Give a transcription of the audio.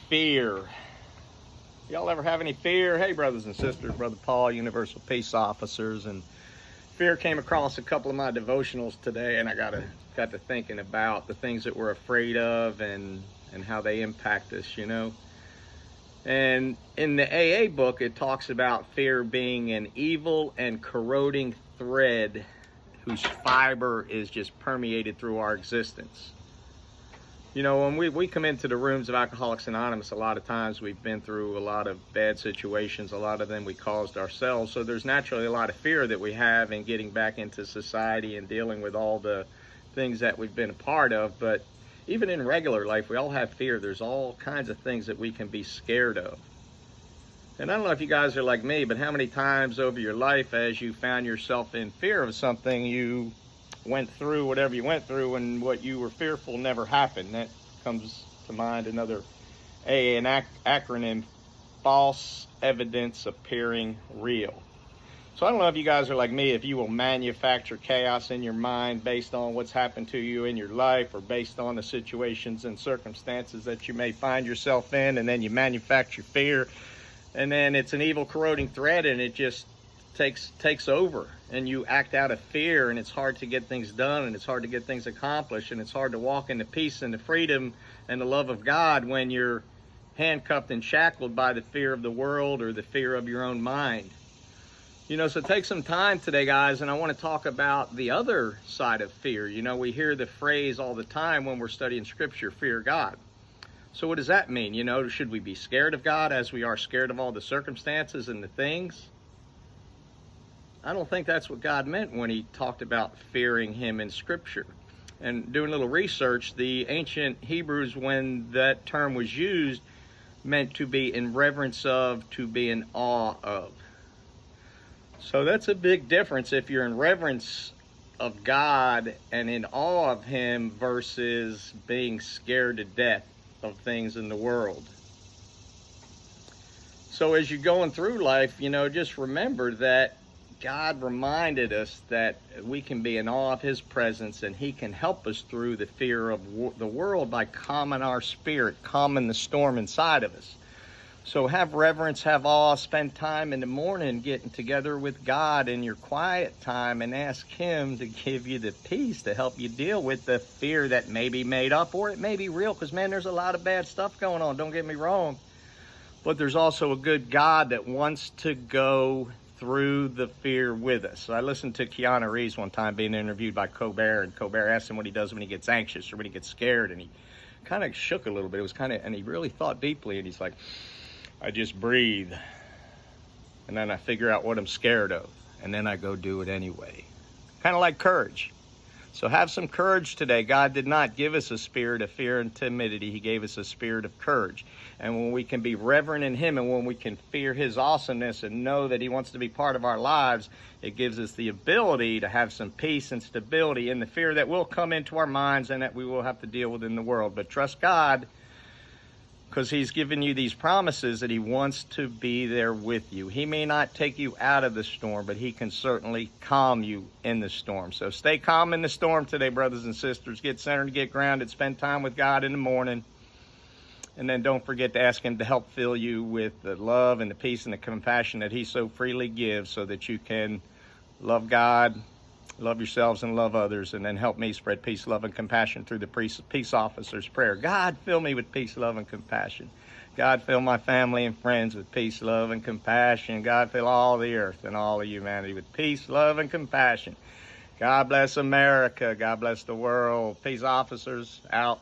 fear. Y'all ever have any fear? Hey, brothers and sisters, Brother Paul, Universal Peace Officers, and fear came across a couple of my devotionals today, and I got to thinking about the things that we're afraid of and how they impact us, And in the AA book, it talks about fear being an evil and corroding thread whose fiber is just permeated through our existence. When we come into the rooms of Alcoholics Anonymous, a lot of times we've been through a lot of bad situations. A lot of them we caused ourselves. So there's naturally a lot of fear that we have in getting back into society and dealing with all the things that we've been a part of. But even in regular life, we all have fear. There's all kinds of things that we can be scared of. And I don't know if you guys are like me, but how many times over your life as you found yourself in fear of something, you went through whatever you went through and what you were fearful never happened. That comes to mind another acronym, false evidence appearing real. So I don't know if you guys are like me, if you will manufacture chaos in your mind based on what's happened to you in your life or based on the situations and circumstances that you may find yourself in, and then you manufacture fear, and then it's an evil corroding thread and it just takes over, and you act out of fear, and it's hard to get things done, and it's hard to get things accomplished, and it's hard to walk in the peace and the freedom and the love of God when you're handcuffed and shackled by the fear of the world or the fear of your own mind. So take some time today, guys, and I want to talk about the other side of fear. We hear the phrase all the time when we're studying Scripture, fear God. So what does that mean? Should we be scared of God as we are scared of all the circumstances and the things? I don't think that's what God meant when he talked about fearing him in Scripture. And doing a little research, the ancient Hebrews, when that term was used, meant to be in reverence of, to be in awe of. So that's a big difference if you're in reverence of God and in awe of him versus being scared to death of things in the world. So as you're going through life, just remember that God reminded us that we can be in awe of his presence, and he can help us through the fear of the world by calming our spirit, calming the storm inside of us. So have reverence, have awe, spend time in the morning getting together with God in your quiet time and ask him to give you the peace to help you deal with the fear that may be made up or it may be real, because man, there's a lot of bad stuff going on, don't get me wrong. But there's also a good God that wants to go through the fear with us. So I listened to Keanu Reeves one time being interviewed by Colbert, and Colbert asked him what he does when he gets anxious or when he gets scared, and he kind of shook a little bit. And he really thought deeply, and he's like, I just breathe, and then I figure out what I'm scared of, and then I go do it anyway. Kind of like courage. So have some courage today. God did not give us a spirit of fear and timidity. He gave us a spirit of courage. And when we can be reverent in him, and when we can fear his awesomeness and know that he wants to be part of our lives, it gives us the ability to have some peace and stability in the fear that will come into our minds and that we will have to deal with in the world. But trust God, because he's given you these promises that he wants to be there with you. He may not take you out of the storm, but he can certainly calm you in the storm. So stay calm in the storm today, brothers and sisters. Get centered, get grounded, spend time with God in the morning. And then don't forget to ask him to help fill you with the love and the peace and the compassion that he so freely gives, so that you can love God, love yourselves, and love others, and then help me spread peace, love, and compassion through the peace officer's prayer. God, fill me with peace, love, and compassion. God, fill my family and friends with peace, love, and compassion. God, fill all the earth and all of humanity with peace, love, and compassion. God bless America. God bless the world. Peace officers out.